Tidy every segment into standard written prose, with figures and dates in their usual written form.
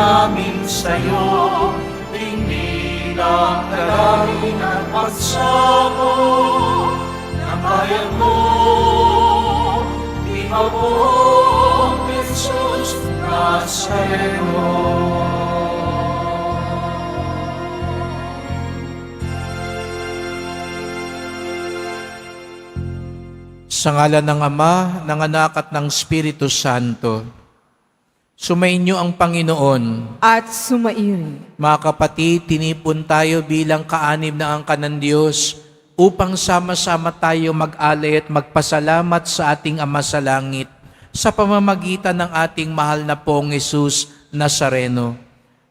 namin sa'yo, hindi lang dalangin at pagsamo ng bayan mo. Di mabuong Jesus Nazareno. Sa ngalan ng Ama, ng Anak at ng Espiritu Santo. Sumainyo ang Panginoon. At sumairin. Mga kapatid, tinipon tayo bilang kaanib na angkan ng Diyos upang sama-sama tayo mag-alay at magpasalamat sa ating Ama sa Langit sa pamamagitan ng ating mahal na Poong Jesus Nazareno.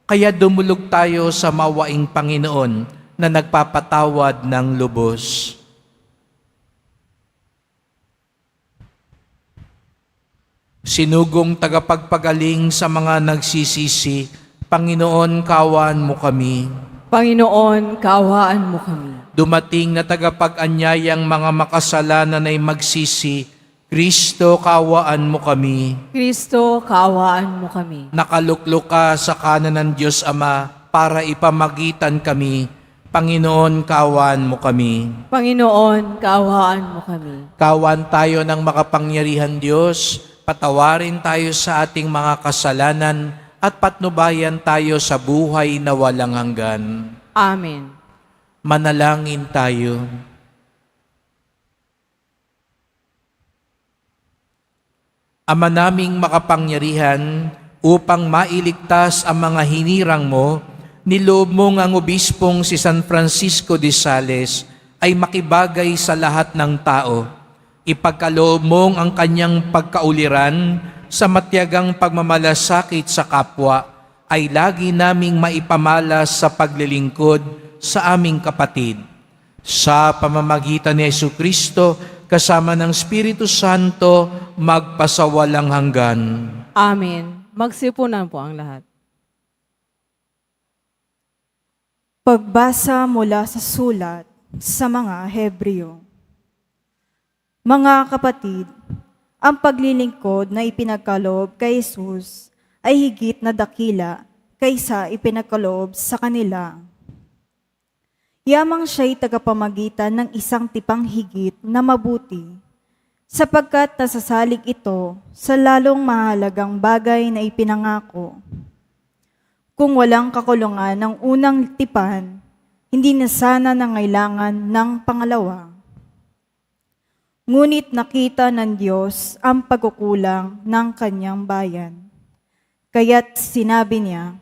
Kaya dumulog tayo sa mawaing Panginoon na nagpapatawad ng lubos. Sinugong tagapagpagaling sa mga nagsisisi, Panginoon, kaawaan mo kami. Panginoon, kaawaan mo kami. Dumating na tagapag-anyayang mga makasalanan ay magsisi, Kristo, kaawaan mo kami. Kristo, kaawaan mo kami. Nakaluklok ka sa kanan ng Diyos Ama para ipamagitan kami. Panginoon, kaawaan mo kami. Panginoon, kaawaan mo kami. Kaawaan tayo ng makapangyarihan Diyos, patawarin tayo sa ating mga kasalanan at patnubayan tayo sa buhay na walang hanggan. Amen. Manalangin tayo. Ama naming makapangyarihan, upang mailigtas ang mga hinirang mo, niloob mong ang obispong si San Francisco de Sales ay makibagay sa lahat ng tao. Ipagkaloob mong ang kanyang pagkauliran sa matyagang pagmamalasakit sa kapwa ay lagi naming maipamalas sa paglilingkod sa aming kapatid. Sa pamamagitan ni Jesucristo, kasama ng Espiritu Santo, magpasawalang hanggan. Amen. Magsipunan po ang lahat. Pagbasa mula sa sulat sa mga Hebreo. Mga kapatid, ang paglilingkod na ipinagkaloob kay Jesus ay higit na dakila kaysa ipinagkaloob sa kanila. Yamang siya'y tagapamagitan ng isang tipang higit na mabuti, sapagkat nasasalig ito sa lalong mahalagang bagay na ipinangako. Kung walang kakulungan ng unang tipan, hindi na sana nangailangan ng pangalawa. Ngunit nakita ng Diyos ang pagkukulang ng kanyang bayan. Kaya't sinabi niya,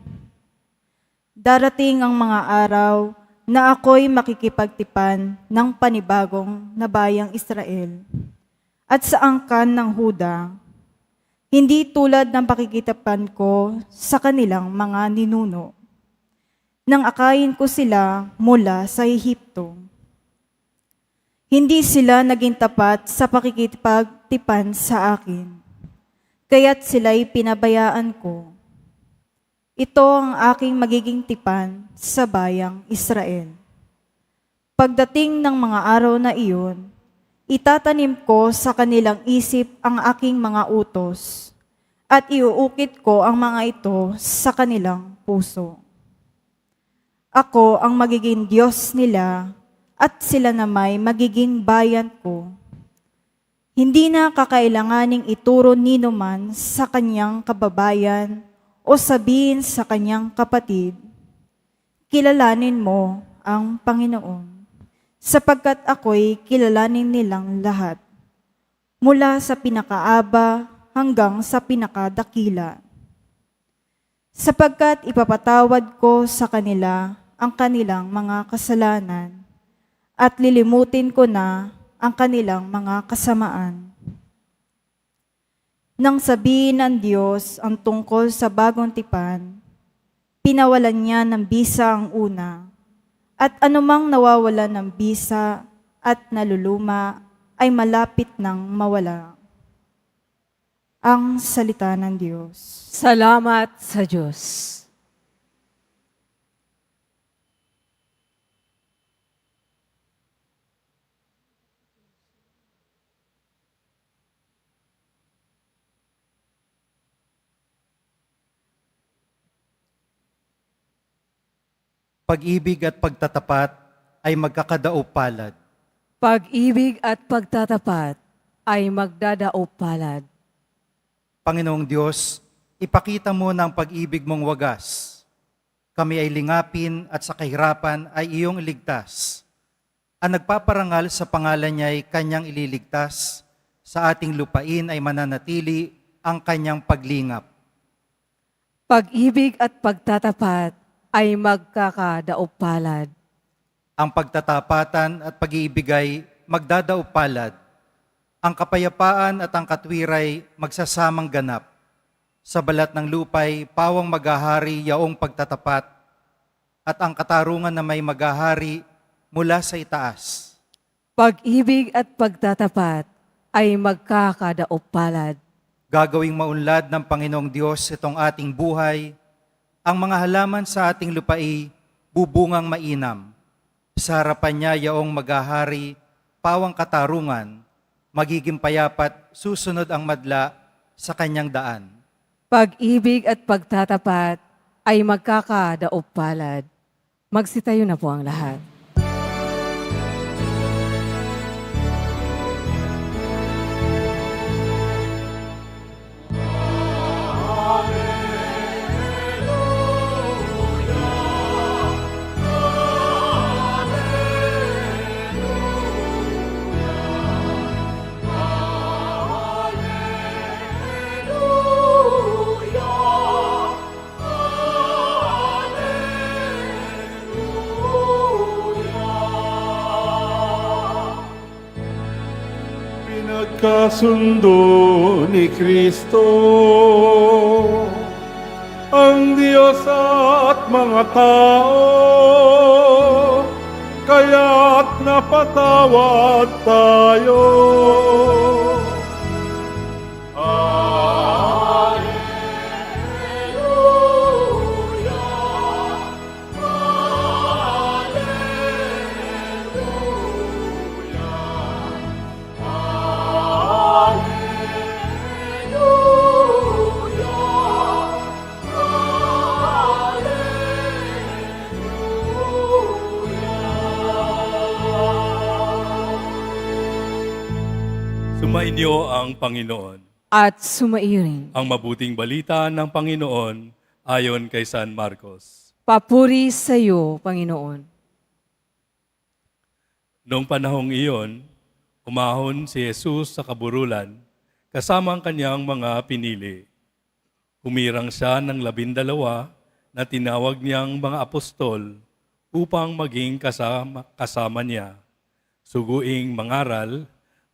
darating ang mga araw na ako'y makikipagtipan ng panibagong na bayang Israel at sa angkan ng Huda, hindi tulad ng pakikitipan ko sa kanilang mga ninuno, nang akayin ko sila mula sa Ehipto. Hindi sila naging tapat sa pakikipagtipan sa akin, kaya't sila'y pinabayaan ko. Ito ang aking magiging tipan sa bayang Israel. Pagdating ng mga araw na iyon, itatanim ko sa kanilang isip ang aking mga utos, at iuukit ko ang mga ito sa kanilang puso. Ako ang magiging Diyos nila, at sila na may magiging bayan ko. Hindi na kakailanganing ituro nino man sa kanyang kababayan o sabihin sa kanyang kapatid, kilalanin mo ang Panginoon, sapagkat ako'y kilalanin nilang lahat, mula sa pinakaaba hanggang sa pinakadakila. Sapagkat ipapatawad ko sa kanila ang kanilang mga kasalanan, at lilimutin ko na ang kanilang mga kasamaan. Nang sabihin ng Diyos ang tungkol sa bagong tipan, pinawalan niya ng bisa ang una, at anumang nawawalan ng bisa at naluluma ay malapit nang mawala. Ang salita ng Diyos. Salamat sa Diyos. pag-ibig at pagtatapat ay magkakadaop palad. Pag-ibig at pagtatapat ay magdadaop palad. Panginoong Diyos, ipakita mo ng pag-ibig mong wagas. Kami ay lingapin at sa kahirapan ay iyong iligtas. Ang nagpaparangal sa pangalan niya ay kanyang ililigtas. Sa ating lupain ay mananatili ang kanyang paglingap. Pag-ibig at pagtatapat ay magkakadaop palad. Ang pagtatapatan at pag-iibig ay magdadaop palad. Ang kapayapaan at ang katwiray magsasamang ganap. Sa balat ng lupay, pawang maghahari yaong pagtatapat, at ang katarungan na may maghahari mula sa itaas. Pag-ibig at pagtatapat ay magkakadaop palad. Gagawing maunlad ng Panginoong Diyos itong ating buhay, ang mga halaman sa ating lupai bubungang mainam. Sa harapan niya yaong maghahari, pawang katarungan, magiging payapat susunod ang madla sa kanyang daan. Pag-ibig at pagtatapat ay magkakadaop palad. Magsitayo na po ang lahat. Pinagkasundo ni Kristo ang Diyos at mga tao, kaya't napatawad tayo. Sumainyo ang Panginoon. At sumairing. Ang mabuting balita ng Panginoon ayon kay San Marcos. Papuri sa iyo, Panginoon. Noong panahong iyon, umahon si Jesus sa kaburulan kasama ang kanyang mga pinili. Humirang siya ng 12 na tinawag niyang mga apostol upang maging kasama niya, suguing mangaral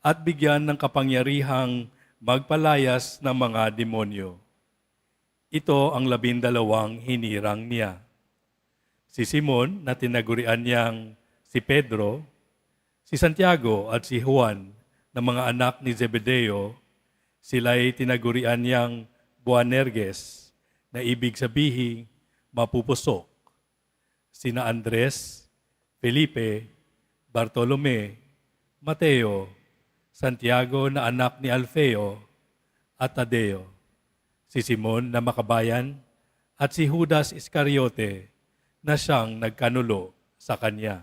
at bigyan ng kapangyarihang magpalayas ng mga demonyo. Ito ang 12 hinirang niya. Si Simon na tinagurian niyang si Pedro, si Santiago at si Juan na mga anak ni Zebedeo, sila'y tinagurian niyang Boanerges, na ibig sabihin mapupusok. Sina Andres, Felipe, Bartolome, Mateo, Santiago na anak ni Alfeo at Tadeo, si Simon na makabayan at si Judas Iscariote na siyang nagkanulo sa kanya.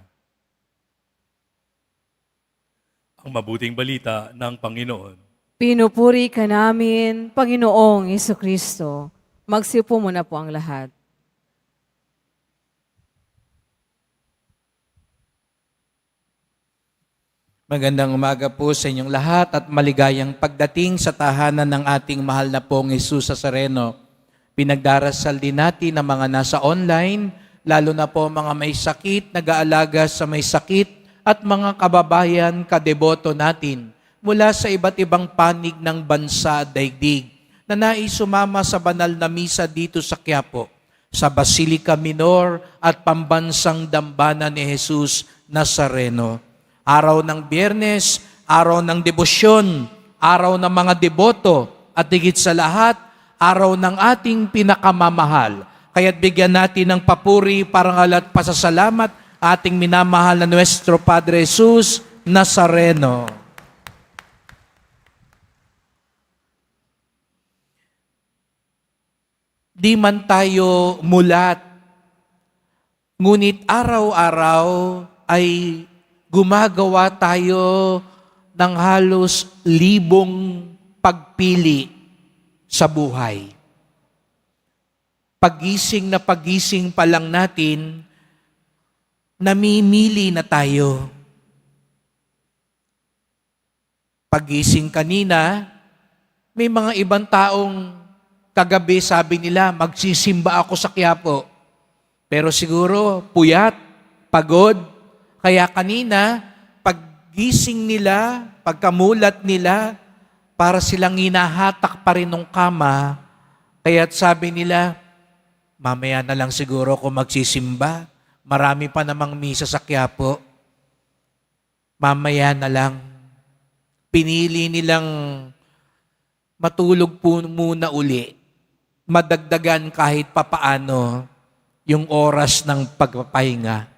Ang mabuting balita ng Panginoon. Pinupuri ka namin, Panginoong Jesucristo. Magsiupo muna po ang lahat. Magandang umaga po sa inyong lahat at maligayang pagdating sa tahanan ng ating mahal na pong Jesus Nazareno. Pinagdarasal din natin ang mga nasa online, lalo na po mga may sakit, nag-aalaga sa may sakit, at mga kababayan, kadeboto natin mula sa iba't ibang panig ng bansa at daigdig na nais sumama sa banal na misa dito sa Quiapo, sa Basilica Minor at Pambansang Dambana ni Jesus Nazareno. Araw ng Biyernes, araw ng debosyon, araw ng mga deboto, at higit sa lahat, araw ng ating pinakamamahal. Kaya't bigyan natin ng papuri, parangal at pasasalamat ating minamahal na Nuestro Padre Jesus Nazareno. Di man tayo mulat, Ngunit araw-araw ay gumagawa tayo ng halos 1,000 pagpili sa buhay. Pagising na pagising pa lang natin, namimili na tayo. Pagising kanina, may mga ibang taong kagabi sabi nila, magsisimba ako sa Quiapo. Pero siguro puyat, pagod. Kaya kanina, paggising nila, pagkamulat nila, para silang hinahatak pa rin ng kama. Kaya't sabi nila, mamaya na lang siguro ako magsisimba. Marami pa namang misa sa Quiapo. Mamaya na lang. Pinili nilang matulog po muna uli. Madagdagan kahit papaano yung oras ng pagpapahinga.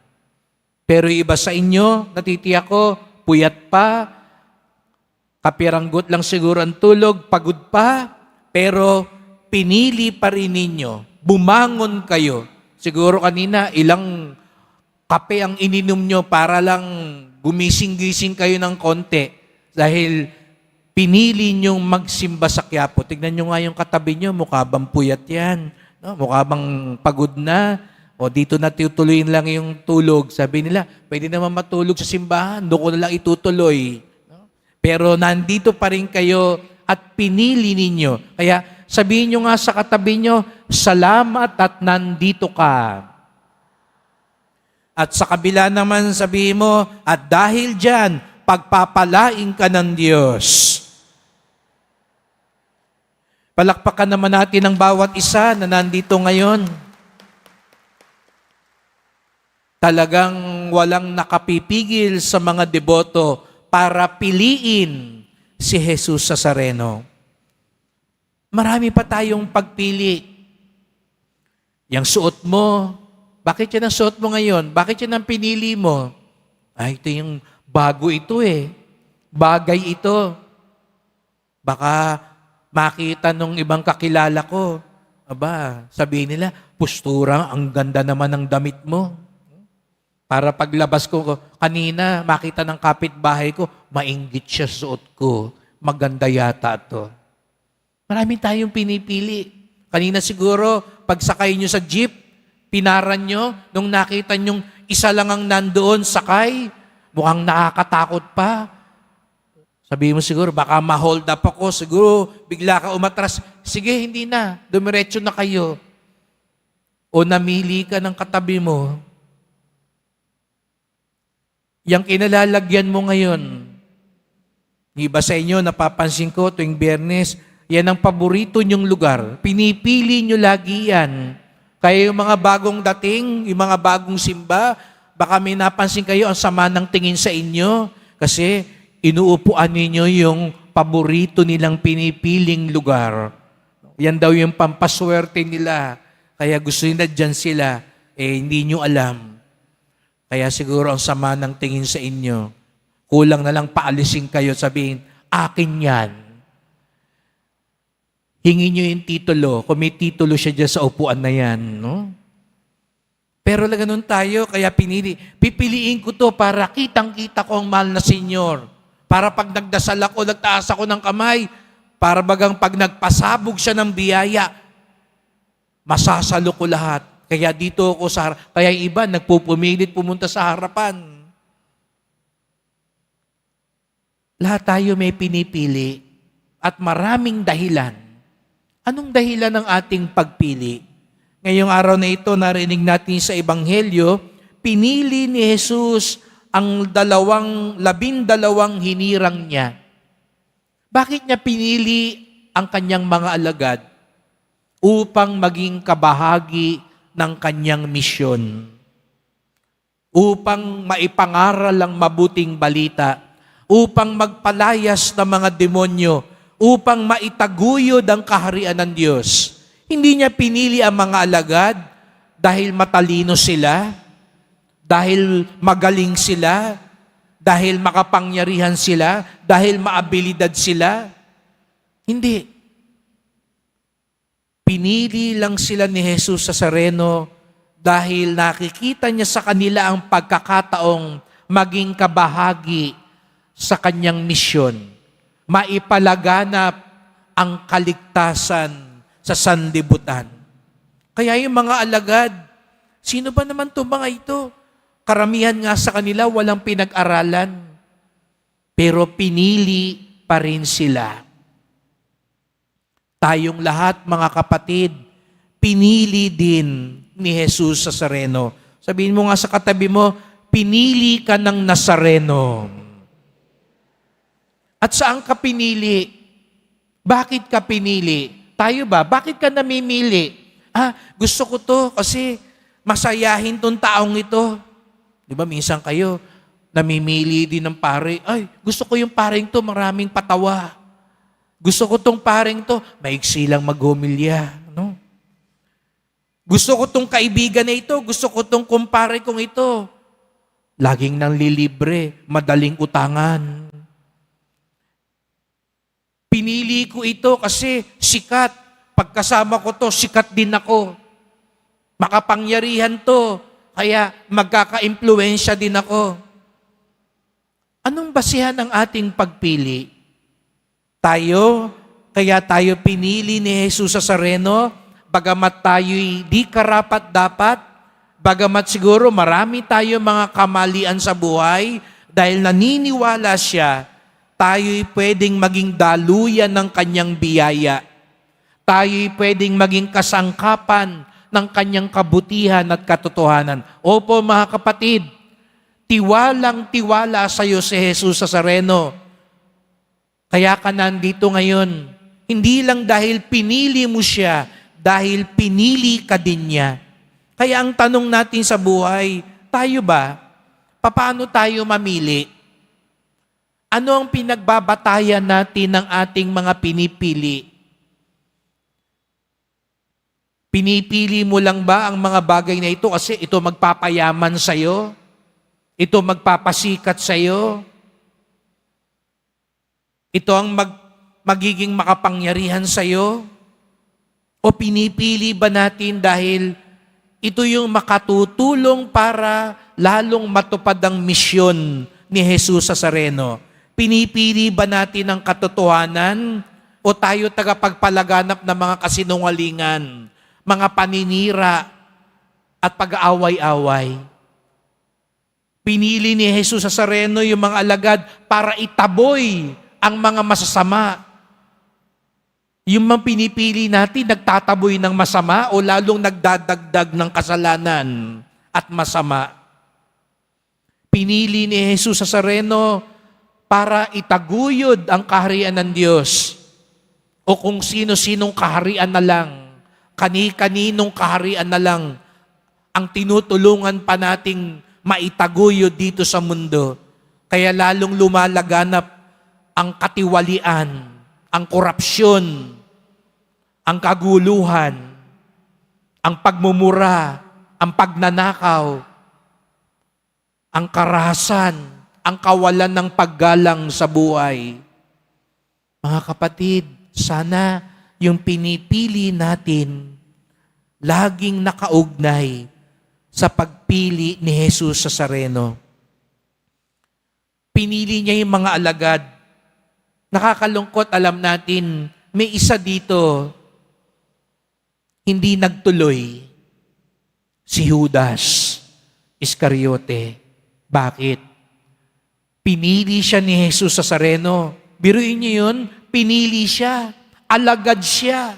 Pero iba sa inyo, natitiyak ko, puyat pa, kapiranggot lang siguro ang tulog, pagod pa, pero pinili pa rin ninyo. Bumangon kayo. Siguro kanina, ilang kape ang ininom nyo para lang gumising-gising kayo ng konti. Dahil pinili nyong magsimba sa Quiapo. Tignan nyo nga yung katabi nyo, mukha bang puyat yan? No? Mukha bang pagod na? O dito na tutuloyin lang yung tulog. Sabi nila, pwede naman matulog sa simbahan, doon ko na lang itutuloy. No? Pero nandito pa rin kayo at pinili ninyo. Kaya sabihin nyo nga sa katabi nyo, salamat at nandito ka. At sa kabila naman sabihin mo, at dahil dyan, pagpapalain ka ng Diyos. Palakpakan naman natin ang bawat isa na nandito ngayon. Talagang walang nakapipigil sa mga deboto para piliin si Jesus Nazareno. Marami pa tayong pagpili. Yang suot mo, bakit yan ang suot mo ngayon? Bakit yan ang pinili mo? Ay, ito yung bago ito eh. Bagay ito. Baka makita nung ibang kakilala ko. Aba, sabihin nila, postura, ang ganda naman ng damit mo. Para paglabas ko kanina, makita ng kapitbahay ko, mainggit siya suot ko. Maganda yata to. Marami tayong pinipili. Kanina siguro, pagsakay nyo sa jeep, pinaran nyo, nung nakita nyong isa lang ang nandoon sakay, mukhang nakakatakot pa. Sabihin mo siguro, baka ma-hold up ako, siguro bigla ka umatras. Sige, hindi na. Dumiretso na kayo. O namili ka ng katabi mo. Yang kinalalagyan mo ngayon, iba sa inyo, napapansin ko tuwing Biyernes, yan ang paborito nyong lugar. Pinipili nyo lagi yan. Kaya yung mga bagong dating, yung mga bagong simba, baka may napansin kayo ang sama ng tingin sa inyo kasi inuupuan ninyo yung paborito nilang pinipiling lugar. Yan daw yung pampaswerte nila. Kaya gusto nila dyan sila. Hindi nyo alam. Kaya siguro ang sama ng tingin sa inyo. Kulang na lang paalisin kayo at sabihin, akin yan. Hingin nyo yung titulo. Kung may titulo siya dyan sa upuan na yan. No? Pero ganun tayo, kaya pipiliin ko to para kitang-kita ko ang mahal na Senyor. Para pag nagdasal ako, nagtaas ako ng kamay, para bagang pag nagpasabog siya ng biyaya, masasalo ko lahat. Kaya dito ako kaya yung iba nagpupumilit pumunta sa harapan. Lahat tayo may pinipili at maraming dahilan. Anong dahilan ng ating pagpili? Ngayong araw na ito, narinig natin sa Ebanghelyo, pinili ni Jesus ang 12 hinirang niya. Bakit niya pinili ang kanyang mga alagad? Upang maging kabahagi ng kanyang misyon. Upang maipangaral ang mabuting balita. Upang magpalayas ng mga demonyo. Upang maitaguyod ang kaharian ng Diyos. Hindi niya pinili ang mga alagad dahil matalino sila, dahil magaling sila, dahil makapangyarihan sila, dahil maabilidad sila. Hindi. Pinili lang sila ni Jesus Nazareno dahil nakikita niya sa kanila ang pagkakataong maging kabahagi sa kanyang misyon, maipalaganap ang kaligtasan sa sanlibutan. Kaya yung mga alagad, sino ba naman itong mga ito? Karamihan nga sa kanila walang pinag-aralan, pero pinili pa rin sila. Tayong lahat, mga kapatid, pinili din ni Jesus Nazareno. Sabihin mo nga sa katabi mo, pinili ka ng Nazareno. At saan ka pinili? Bakit ka pinili? Tayo ba? Bakit ka namimili? Gusto ko to kasi masayahin tong taong ito. Di ba minsan kayo, namimili din ng pare. Gusto ko yung pareng to, maraming patawa. Gusto ko tong pareng to, maiksi lang maghumilya. No? Gusto ko tong kaibigan na ito, gusto ko tong kumpare kong ito. Laging nang lilibre, madaling utangan. Pinili ko ito kasi sikat. Pagkasama ko to, sikat din ako. Makapangyarihan to, kaya magkaka-impluensya din ako. Anong basihan ng ating pagpili? Kaya tayo pinili ni Jesus Nazareno, bagamat tayo'y di karapat-dapat, bagamat siguro marami tayo mga kamalian sa buhay, dahil naniniwala siya, tayo'y pwedeng maging daluyan ng kanyang biyaya. Tayo'y pwedeng maging kasangkapan ng kanyang kabutihan at katotohanan. Opo mga kapatid, tiwalang-tiwala sa iyo si Jesus Nazareno. Kaya ka nandito ngayon, hindi lang dahil pinili mo siya, dahil pinili ka din niya. Kaya ang tanong natin sa buhay, tayo ba? Paano tayo mamili? Ano ang pinagbabatayan natin ng ating mga pinipili? Pinipili mo lang ba ang mga bagay na ito kasi ito magpapayaman sa'yo? Ito magpapasikat sa'yo? Ito ang magiging makapangyarihan sa'yo? O pinipili ba natin dahil ito yung makatutulong para lalong matupad ang misyon ni Jesus Nazareno? Pinipili ba natin ang katotohanan o tayo tagapagpalaganap ng mga kasinungalingan, mga paninira at pag-aaway-away? Pinili ni Jesus Nazareno yung mga alagad para itaboy ang mga masasama. Yung mga pinipili natin, nagtataboy ng masama o lalong nagdadagdag ng kasalanan at masama. Pinili ni Jesus Nazareno para itaguyod ang kaharian ng Diyos o kung sino-sinong kaharian na lang, kani-kaninong kaharian na lang ang tinutulungan pa nating maitaguyod dito sa mundo. Kaya lalong lumalaganap ang katiwalian, ang korupsyon, ang kaguluhan, ang pagmumura, ang pagnanakaw, ang karahasan, ang kawalan ng paggalang sa buhay. Mga kapatid, sana yung pinipili natin laging nakaugnay sa pagpili ni Jesus Nazareno. Pinili niya yung mga alagad. Nakakalungkot, alam natin, may isa dito, hindi nagtuloy, si Judas Iscariote. Bakit? Pinili siya ni Jesus Nazareno. Biruin niyo yun, pinili siya, alagad siya.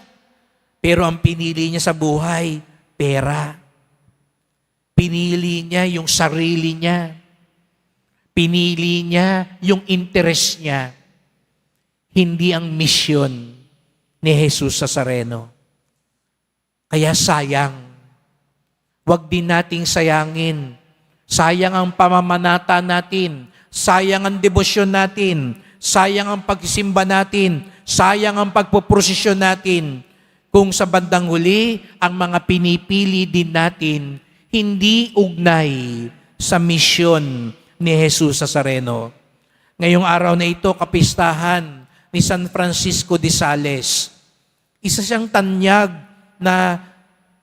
Pero ang pinili niya sa buhay, pera. Pinili niya yung sarili niya. Pinili niya yung interest niya. Hindi ang misyon ni Jesus Nazareno. Kaya sayang. Huwag din nating sayangin. Sayang ang pamamanata natin. Sayang ang debosyon natin. Sayang ang pagsisimba natin. Sayang ang pagpoprosesyon natin. Kung sa bandang huli, ang mga pinipili din natin, hindi ugnay sa misyon ni Jesus Nazareno. Ngayong araw na ito, kapistahan ni San Francisco de Sales. Isa siyang tanyag na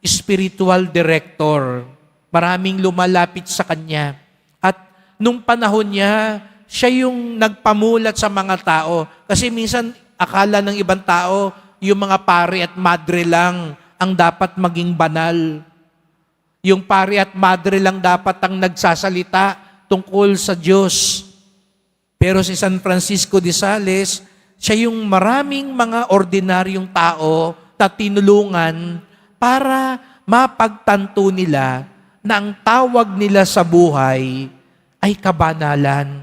spiritual director Maraming lumalapit sa Kanya. At nung panahon niya, siya yung nagpamulat sa mga tao. Kasi minsan, akala ng ibang tao, yung mga pare at madre lang ang dapat maging banal. Yung pare at madre lang dapat ang nagsasalita tungkol sa Diyos. Pero si San Francisco de Sales, siya yung maraming mga ordinaryong tao na tinulungan para mapagtanto nila na ang tawag nila sa buhay ay kabanalan.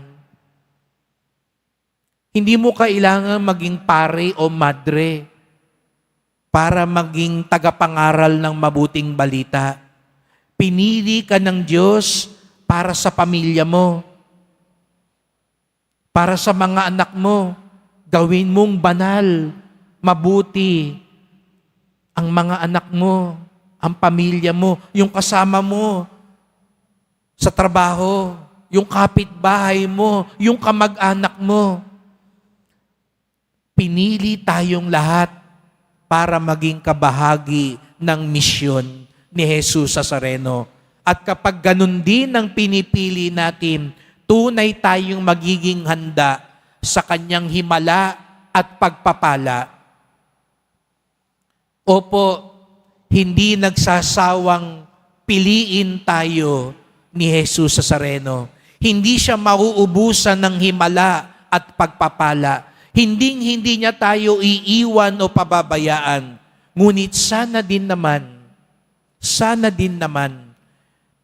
Hindi mo kailangan maging pare o madre para maging tagapangaral ng mabuting balita. Pinili ka ng Diyos para sa pamilya mo, para sa mga anak mo. Gawin mong banal, mabuti ang mga anak mo, ang pamilya mo, yung kasama mo sa trabaho, yung kapitbahay mo, yung kamag-anak mo. Pinili tayong lahat para maging kabahagi ng misyon ni Jesus Nazareno. At kapag ganun din ang pinipili natin, tunay tayong magiging handa sa kanyang himala at pagpapala. Opo, hindi nagsasawang piliin tayo ni Jesus Nazareno. Hindi siya mauubusan ng himala at pagpapala. Hindi niya tayo iiwan o pababayaan. Ngunit sana din naman,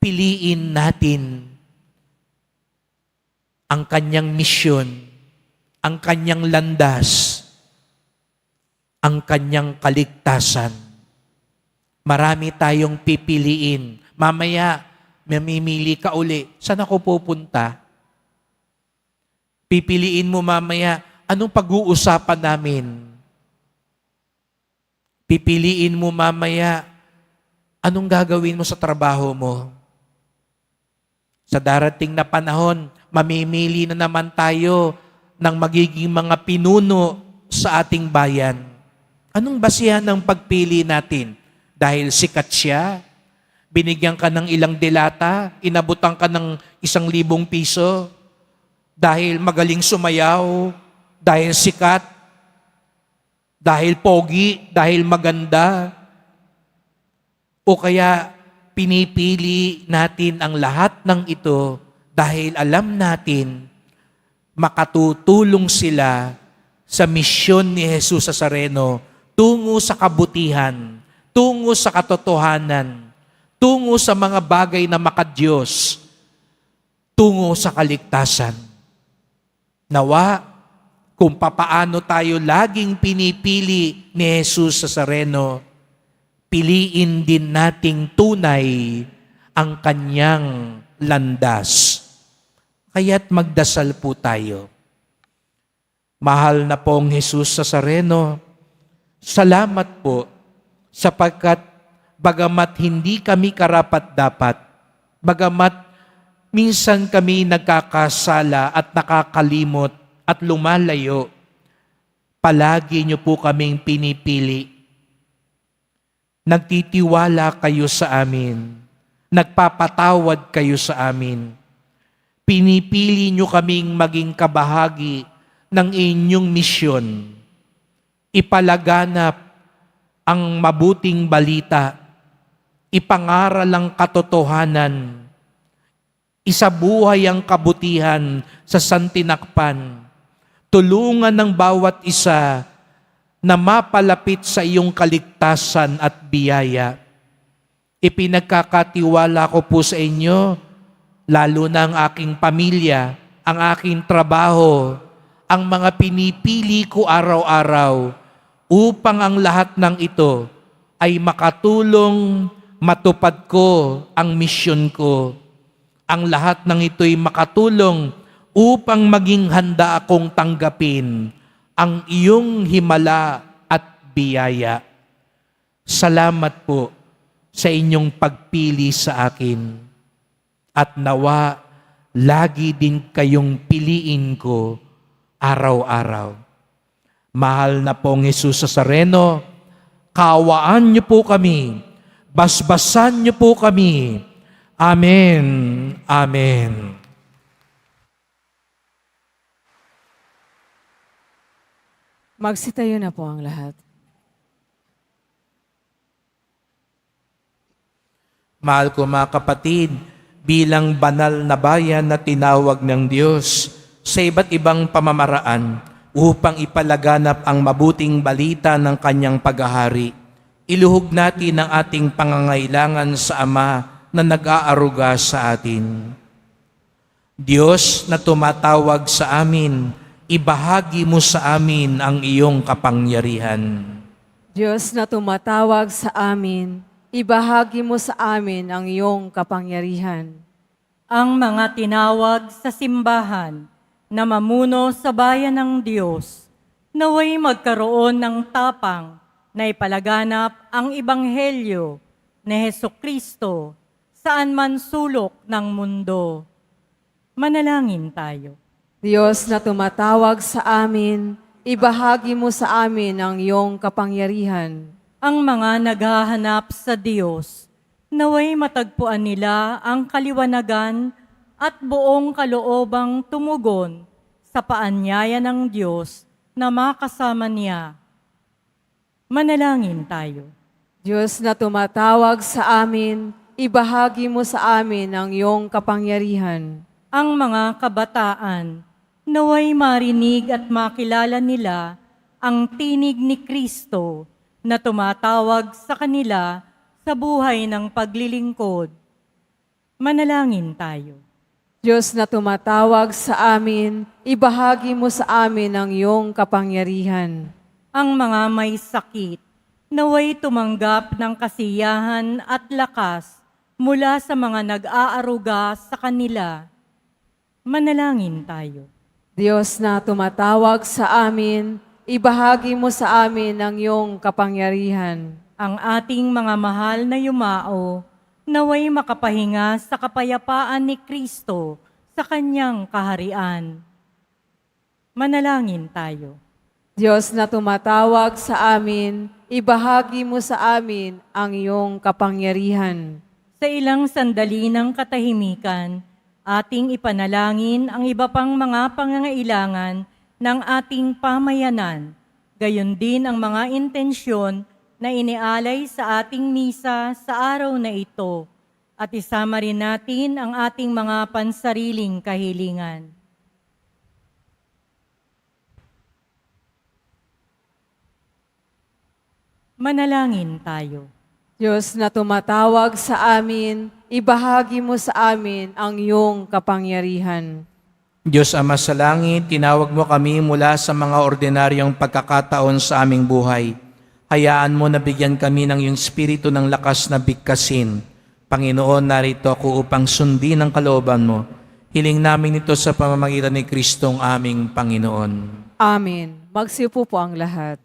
piliin natin ang kanyang misyon, ang kanyang landas, ang kanyang kaligtasan. Marami tayong pipiliin. Mamaya, mamimili ka uli. Saan ako pupunta? Pipiliin mo mamaya, anong pag-uusapan namin? Pipiliin mo mamaya, anong gagawin mo sa trabaho mo? Sa darating na panahon, mamimili na naman tayo ng magiging mga pinuno sa ating bayan. Anong basihan ng pagpili natin? Dahil sikat siya, binigyan ka ng ilang delata, inabutan ka ng 1,000 piso, dahil magaling sumayaw, dahil sikat, dahil pogi, dahil maganda, o kaya pinipili natin ang lahat ng ito dahil alam natin makatutulong sila sa misyon ni Jesus Nazareno tungo sa kabutihan, tungo sa katotohanan, tungo sa mga bagay na makadiyos, tungo sa kaligtasan. Nawa, kung papaano tayo laging pinipili ni Jesus Nazareno, piliin din nating tunay ang kanyang landas. Kaya't magdasal po tayo. Mahal na pong Jesus Nazareno, salamat po sapagkat bagamat hindi kami karapat-dapat, bagamat minsan kami nagkakasala at nakakalimot at lumalayo, palagi niyo po kaming pinipili. Nagtitiwala kayo sa amin. Nagpapatawad kayo sa amin. Pinipili niyo kaming maging kabahagi ng inyong misyon. Ipalaganap ang mabuting balita. Ipangaral ang katotohanan. Isabuhay ang kabutihan sa santinakpan. Tulungan ng bawat isa na mapalapit sa iyong kaligtasan at biyaya. Ipinagkakatiwala ko po sa inyo, lalo na ang aking pamilya, ang aking trabaho, ang mga pinipili ko araw-araw, upang ang lahat ng ito ay makatulong matupad ko ang misyon ko. Ang lahat ng ito'y makatulong upang maging handa akong tanggapin ang iyong himala at biyaya. Salamat po sa inyong pagpili sa akin. At nawa, lagi din kayong piliin ko araw-araw. Mahal na pong Jesus Nazareno, kaawaan niyo po kami, basbasan niyo po kami, Amen. Amen. Magsitayo na po ang lahat. Mahal ko mga kapatid, bilang banal na bayan na tinawag ng Diyos sa iba't ibang pamamaraan upang ipalaganap ang mabuting balita ng kanyang paghahari, iluhog natin ang ating pangangailangan sa Ama na nag-aaruga sa atin. Diyos na tumatawag sa amin, ibahagi mo sa amin ang iyong kapangyarihan. Diyos na tumatawag sa amin, ibahagi mo sa amin ang iyong kapangyarihan. Ang mga tinawag sa simbahan na mamuno sa bayan ng Diyos, naway magkaroon ng tapang na ipalaganap ang Ebanghelyo ni Hesukristo saan man sulok ng mundo. Manalangin tayo. Diyos na tumatawag sa amin, ibahagi mo sa amin ang iyong kapangyarihan. Ang mga naghahanap sa Diyos, naway matagpuan nila ang kaliwanagan at buong kaloobang tumugon sa paanyaya ng Diyos na makasama niya. Manalangin tayo. Diyos na tumatawag sa amin, ibahagi mo sa amin ang iyong kapangyarihan. Ang mga kabataan, naway marinig at makilala nila ang tinig ni Kristo na tumatawag sa kanila sa buhay ng paglilingkod. Manalangin tayo. Diyos na tumatawag sa amin, ibahagi mo sa amin ang iyong kapangyarihan. Ang mga may sakit, naway tumanggap ng kasiyahan at lakas mula sa mga nag-aaruga sa kanila. Manalangin tayo. Diyos na tumatawag sa amin, ibahagi mo sa amin ang iyong kapangyarihan. Ang ating mga mahal na yumao, naway makapahinga sa kapayapaan ni Kristo sa kanyang kaharian. Manalangin tayo. Diyos na tumatawag sa amin, ibahagi mo sa amin ang iyong kapangyarihan. Sa ilang sandali ng katahimikan, ating ipanalangin ang iba pang mga pangangailangan ng ating pamayanan, gayon din ang mga intensyon na inialay sa ating misa sa araw na ito, at isama rin natin ang ating mga pansariling kahilingan. Manalangin tayo. Diyos na tumatawag sa amin, ibahagi mo sa amin ang iyong kapangyarihan. Diyos Ama sa langit, tinawag mo kami mula sa mga ordinaryong pagkakataon sa aming buhay. Hayaan mo na bigyan kami ng iyong spirito ng lakas na bigkasin. Panginoon, narito ako upang sundin ang kalooban mo. Hiling namin ito sa pamamagitan ni Kristong aming Panginoon. Amen. Magsiupo po ang lahat.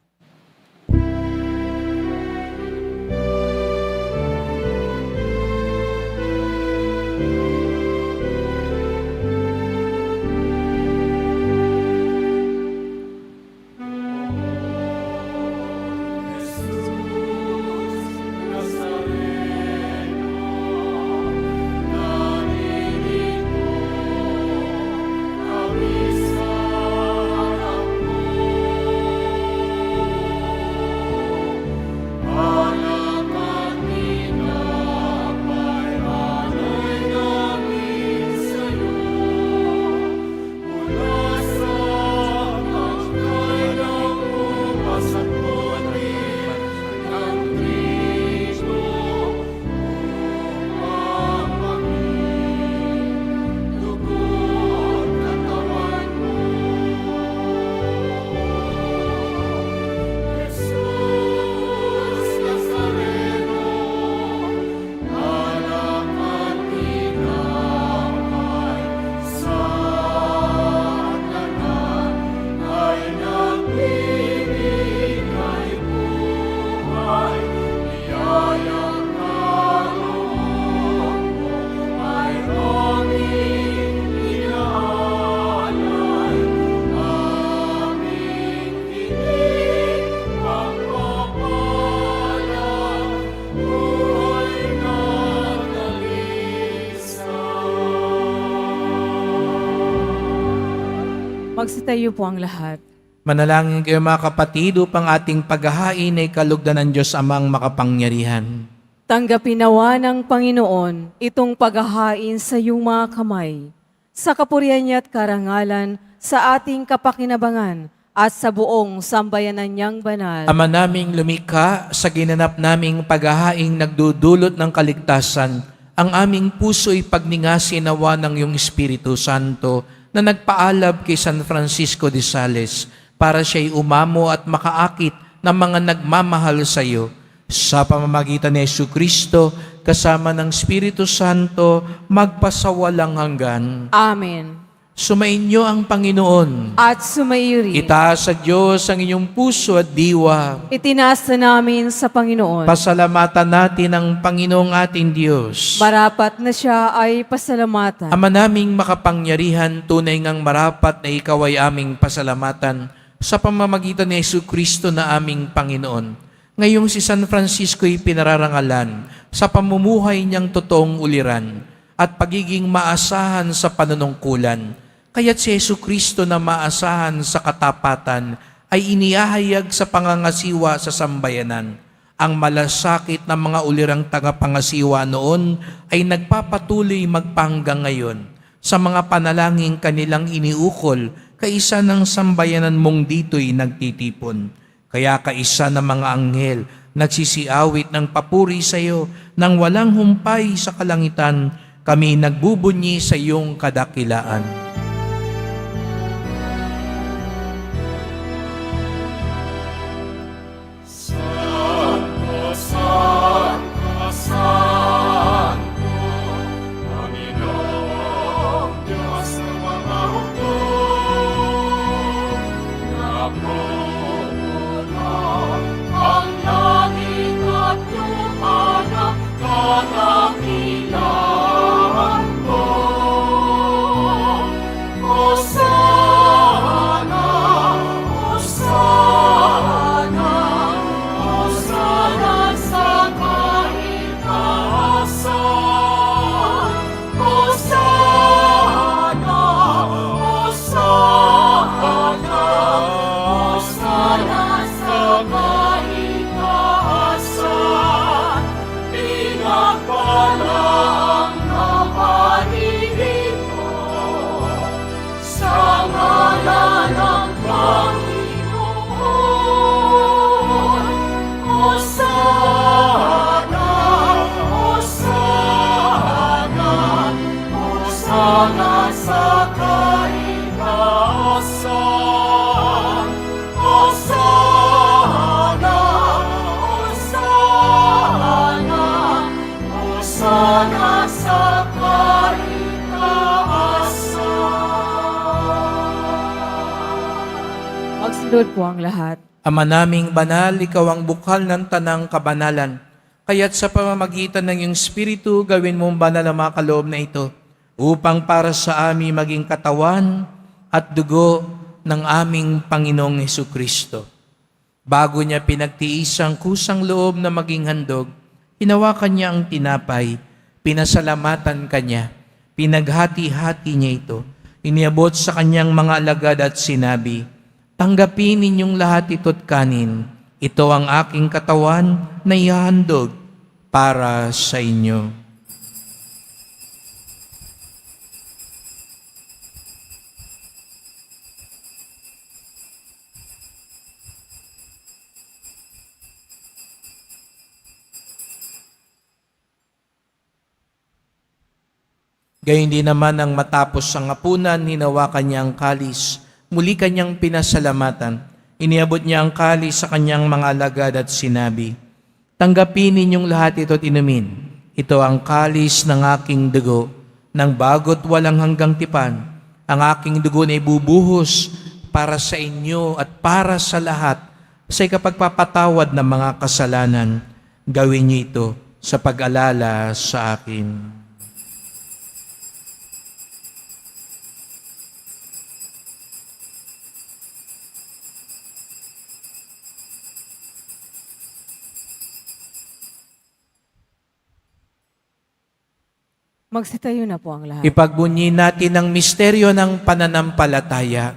Magsitayo po ang lahat. Manalangin kayo mga kapatid upang ating paghahain ay kalugdan ng Diyos Amang makapangyarihan. Tanggapin nawa ng Panginoon itong paghahain sa iyong mga kamay, sa kapurihan niya at karangalan, sa ating kapakinabangan at sa buong sambayanan niyang banal. Ama naming lumikha, sa ginanap naming paghahaing nagdudulot ng kaligtasan, ang aming puso'y pagningasin nawa ng iyong Espiritu Santo na nagpaalab kay San Francisco de Sales para siya'y umamo at makaakit ng mga nagmamahal sa iyo. Sa pamamagitan ni Jesucristo, kasama ng Espiritu Santo, magpasawalang hanggan. Amen. Sumainyo ang Panginoon. At sumairi. Itaas sa Diyos ang inyong puso at diwa. Itinasa namin sa Panginoon. Pasalamatan natin ang Panginoong ating Diyos. Marapat na siya ay pasalamatan. Ama naming makapangyarihan, tunay ngang marapat na ikaw ay aming pasalamatan sa pamamagitan ni Jesucristo na aming Panginoon. Ngayong si San Francisco ay pinararangalan sa pamumuhay niyang totoong uliran at pagiging maasahan sa panunungkulan. Kaya't si Jesucristo na maasahan sa katapatan ay inihahayag sa pangangasiwa sa sambayanan. Ang malasakit ng mga ulirang tagapangasiwa noon ay nagpapatuloy magpahanggang ngayon sa mga panalangin kanilang iniukol kaisa ng sambayanan mong dito'y nagtitipon. Kaya kaisa ng mga anghel nagsisiawit ng papuri sa iyo nang walang humpay sa kalangitan, kami nagbubunyi sa iyong kadakilaan. Magsunod po ang lahat. Ama naming banal, ikaw ang bukal ng tanang kabanalan. Kaya't sa pamamagitan ng iyong Espiritu, gawin mong banal ang mga kaloob na ito, upang para sa amin maging katawan at dugo ng aming Panginoong Hesukristo. Bago niya pinagtiis ang kusang loob na maging handog, hinawakan niya ang tinapay, pinasalamatan kanya, pinaghati-hati niya ito, iniabot sa kanyang mga alagad at sinabi, "Tanggapin ninyong lahat ito't kanin. Ito ang aking katawan na ihahandog para sa inyo." Gayun din naman ang matapos ang hapunan, hinawakan niya ang kalis. Muli kanyang pinasalamatan. Iniabot niya ang kalis sa kanyang mga alagad at sinabi, "Tanggapin ninyong lahat ito't inumin. Ito ang kalis ng aking dugo, ng bago't walang hanggang tipan. Ang aking dugo na ibubuhos para sa inyo at para sa lahat sa ikapagpapatawad ng mga kasalanan. Gawin niyo ito sa pag-alala sa akin." Magsitayo na po ang lahat. Ipagbunyi natin ang misteryo ng pananampalataya.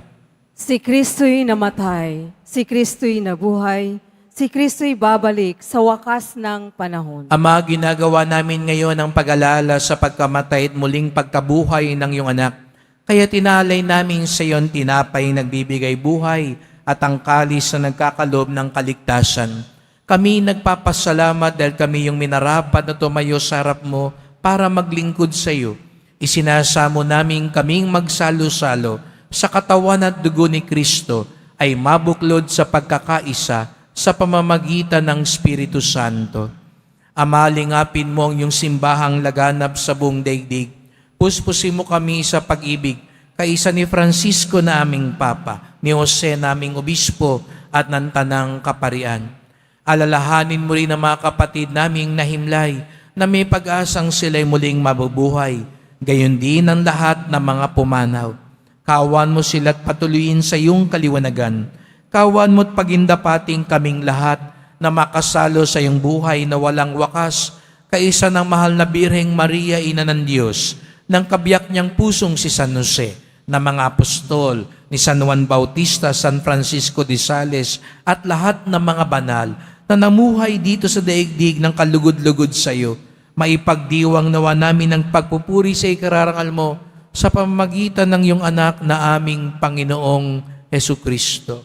Si Kristo'y namatay, si Kristo'y nabuhay, si Kristo'y babalik sa wakas ng panahon. Ama, ginagawa namin ngayon ang pag-alala sa pagkamatay at muling pagkabuhay ng iyong anak. Kaya tinalay namin sa iyon tinapay nagbibigay buhay at ang kalis na nagkakalob ng kaligtasan. Kami nagpapasalamat dahil kami yung minarapat na tumayo sa harap mo para maglingkod sa iyo. Isinasamo namin kaming magsalo-salo sa katawan at dugo ni Kristo ay mabuklod sa pagkakaisa sa pamamagitan ng Espiritu Santo. Ama, lingapin mo ang iyong simbahang laganap sa buong daigdig. Puspusin mo kami sa pag-ibig, kaisa ni Francisco na aming Papa, ni Jose na aming Obispo at ng Tanang Kaparian. Alalahanin mo rin ang mga kapatid naming nahimlay na may pag-asang sila'y muling mabubuhay, gayon din ang lahat ng mga pumanaw. Kawan mo sila't patuloyin sa iyong kaliwanagan. Kawan mo't pagindapating kaming lahat na makasalo sa iyong buhay na walang wakas, kaisa ng mahal na Birheng Maria, Ina ng Diyos, ng kabiyak niyang pusong si San Jose, na mga apostol, ni San Juan Bautista, San Francisco de Sales, at lahat ng mga banal na namuhay dito sa daigdig ng kalugod-lugod sa iyo. Maipagdiwang nawa namin ang pagpupuri sa ikararangal mo sa pamamagitan ng iyong anak na aming Panginoong Hesukristo.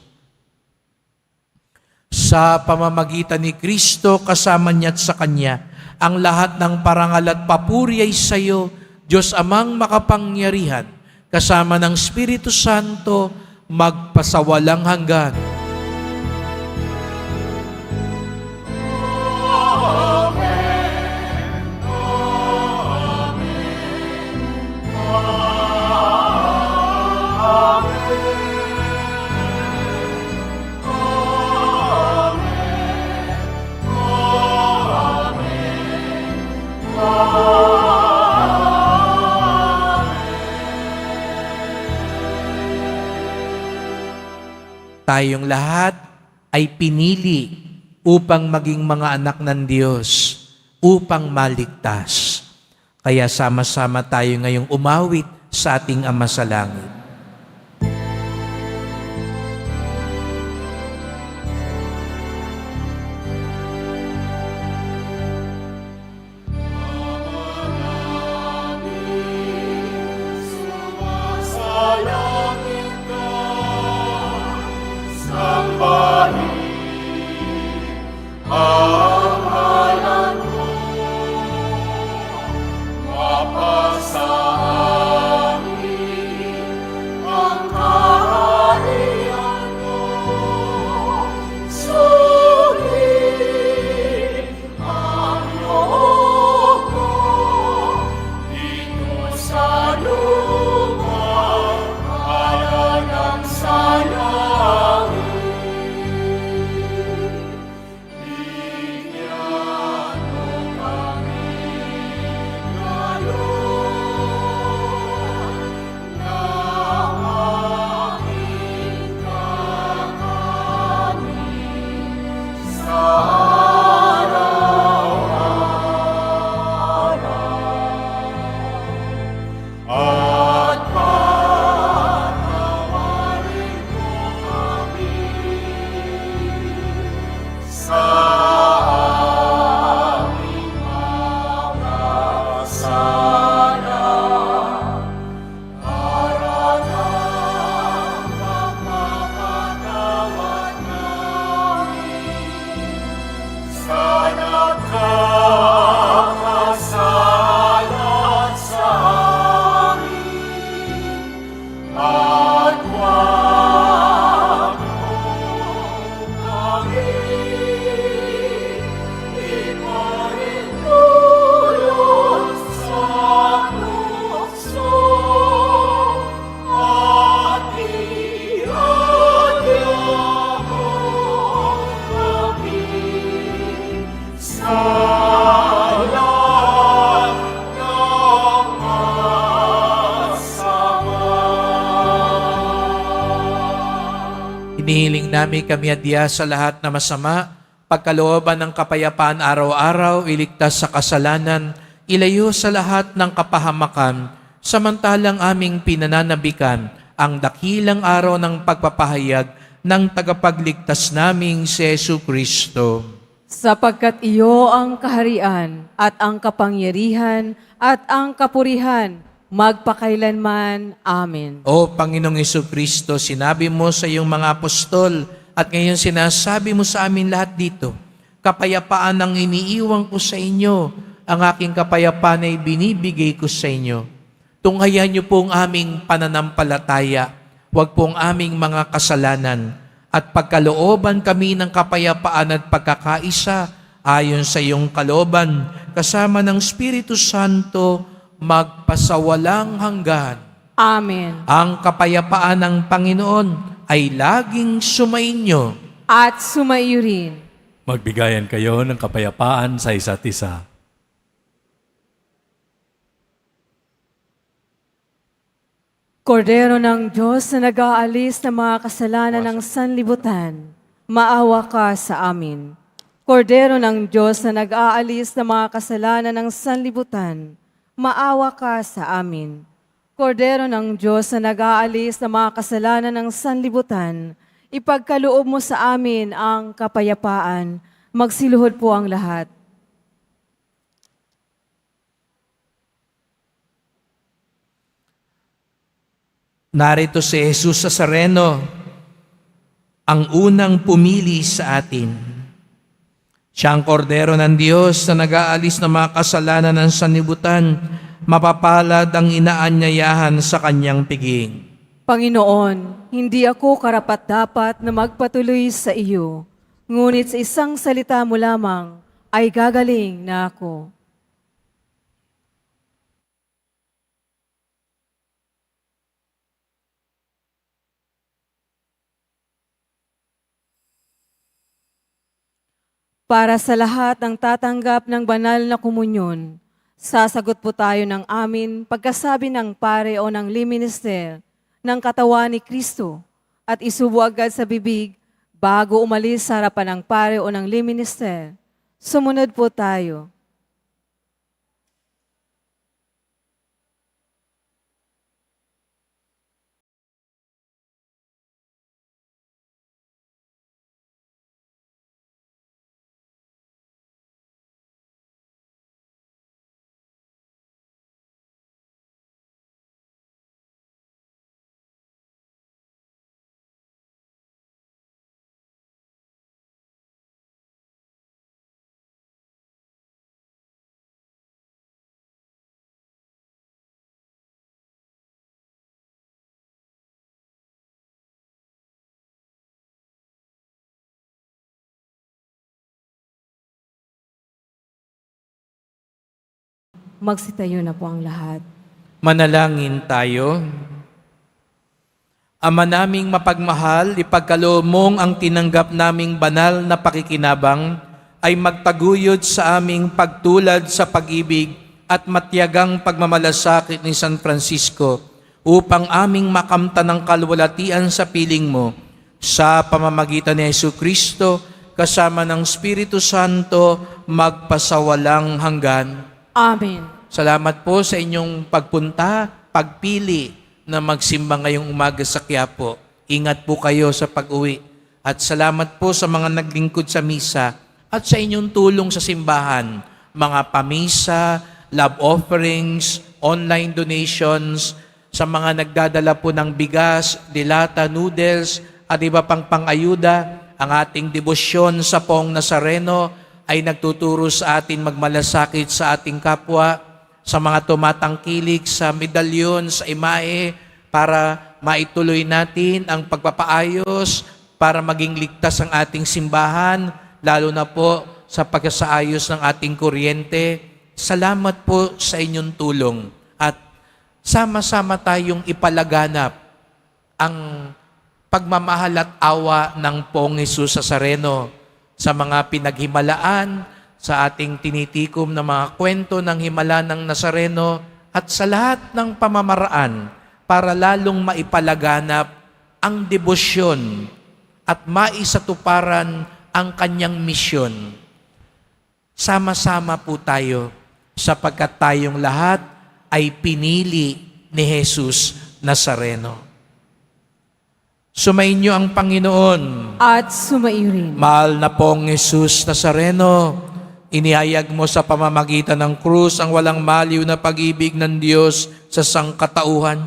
Sa pamamagitan ni Kristo, kasama niya at sa Kanya, ang lahat ng parangal at papuri ay sa iyo, Diyos Amang makapangyarihan, kasama ng Espiritu Santo, magpasawalang hanggan. Tayong lahat ay pinili upang maging mga anak ng Diyos, upang maligtas. Kaya sama-sama tayo ngayong umawit sa ating Ama sa Langit. Hinihiling namin kami adya sa lahat na masama, pagkalooban ng kapayapaan araw-araw, iligtas sa kasalanan, ilayo sa lahat ng kapahamakan, samantalang aming pinananabikan ang dakilang araw ng pagpapahayag ng tagapagligtas naming si Jesu Kristo. Sapagkat iyo ang kaharian at ang kapangyarihan at ang kapurihan magpakailanman. Amen. O Panginoong Jesu Kristo, sinabi mo sa iyong mga apostol at ngayon sinasabi mo sa amin lahat dito, kapayapaan ang iniiwan ko sa inyo, ang aking kapayapaan ay binibigay ko sa inyo. Tunghayan niyo po ang aming pananampalataya, huwag po ang aming mga kasalanan, at pagkalooban kami ng kapayapaan at pagkakaisa ayon sa iyong kalooban, kasama ng Espiritu Santo, magpasawalang hanggan. Amen. Ang kapayapaan ng Panginoon ay laging sumainyo. At sumaiyo rin. Magbigayan kayo ng kapayapaan sa isa't isa. Kordero ng Diyos na nag-aalis ng mga kasalanan ng sanlibutan, maawa ka sa amin. Kordero ng Diyos na nag-aalis ng mga kasalanan ng sanlibutan, maawa ka sa amin. Kordero ng Diyos na nag-aalis ng mga kasalanan ng sanlibutan, ipagkaloob mo sa amin ang kapayapaan. Magsiluhod po ang lahat. Narito si Jesus Nazareno, ang unang pumili sa atin. Siya ang kordero ng Diyos na nag-aalis ng mga kasalanan ng sanlibutan, mapapalad ang inaanyayahan sa kanyang piging. Panginoon, hindi ako karapat-dapat na magpatuloy sa iyo, ngunit sa isang salita mo lamang ay gagaling na ako. Para sa lahat ng tatanggap ng banal na komunyon, sasagot po tayo ng amin pagkasabi ng pare o ng liminister ng katawan ni Kristo at isubo agad sa bibig bago umalis sa harapan ng pare o ng liminister. Sumunod po tayo. Magsitayo na po ang lahat. Manalangin tayo. Ama naming mapagmahal, ipagkaloob mong ang tinanggap naming banal na pakikinabang ay magtaguyod sa aming pagtulad sa pag-ibig at matiyagang pagmamalasakit ni San Francisco upang aming makamta ng kalwalatian sa piling mo sa pamamagitan ni Jesu Kristo kasama ng Espiritu Santo magpasawalang hanggan. Amen. Salamat po sa inyong pagpunta, pagpili na magsimba ngayong umaga sa Quiapo. Ingat po kayo sa pag-uwi. At salamat po sa mga naglingkod sa misa at sa inyong tulong sa simbahan, mga pamisa, love offerings, online donations, sa mga nagdadala po ng bigas, dilata, noodles, at iba pang pang-ayuda. Ang ating debosyon sa Poong Nazareno ay nagtuturo sa atin magmalasakit sa ating kapwa, sa mga tumatangkilik sa medalyon, sa imahe, para maituloy natin ang pagpapaayos, para maging ligtas ang ating simbahan, lalo na po sa pagsasaayos ng ating kuryente. Salamat po sa inyong tulong at sama-sama tayong ipalaganap ang pagmamahal at awa ng Poong Jesus Nazareno sa mga pinaghimalaan, sa ating tinitikom na mga kwento ng himala ng Nazareno at sa lahat ng pamamaraan para lalong maipalaganap ang debosyon at maisatuparan ang kanyang misyon. Sama-sama po tayo sapagkat tayong lahat ay pinili ni Jesus Nazareno. Sumainyo ang Panginoon. At sumairin. Mahal na pong Jesus Nazareno, inihayag mo sa pamamagitan ng krus ang walang maliw na pag-ibig ng Diyos sa sangkatauhan.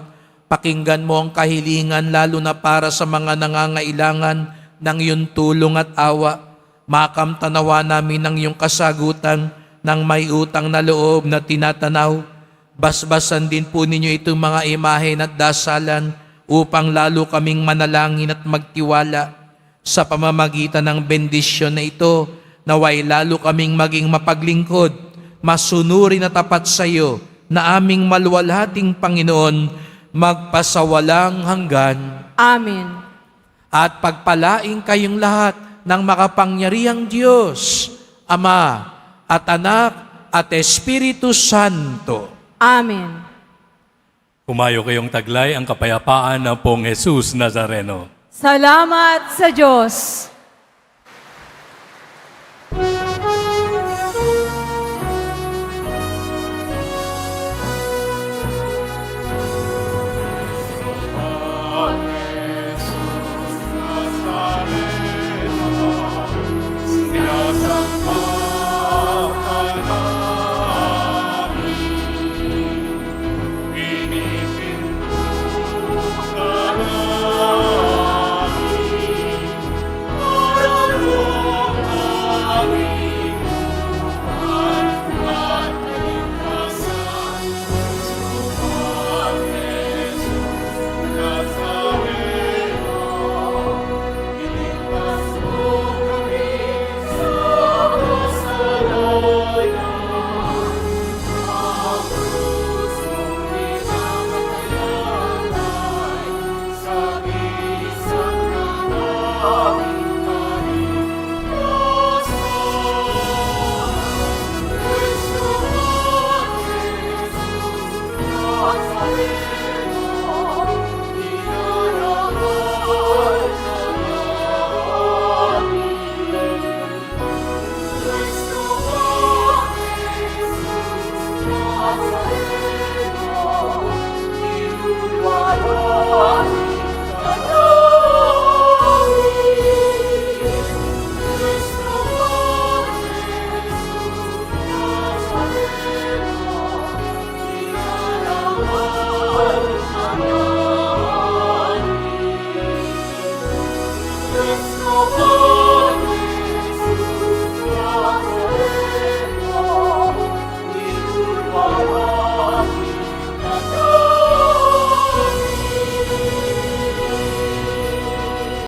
Pakinggan mo ang kahilingan lalo na para sa mga nangangailangan ng iyong tulong at awa. Makamtanawa namin ng iyong kasagutan ng may utang na loob na tinatanaw. Basbasan din po ninyo itong mga imahe at dasalan upang lalo kaming manalangin at magtiwala sa pamamagitan ng bendisyon na ito, naway lalo kaming maging mapaglingkod, masunurin at tapat sa iyo na aming maluwalhating Panginoon magpasawalang hanggan. Amen. At pagpalaing kayong lahat ng makapangyarihang Diyos, Ama at Anak at Espiritu Santo. Amen. Kumayo kayong taglay ang kapayapaan ng pong Jesus Nazareno. Salamat sa Diyos. Let's go.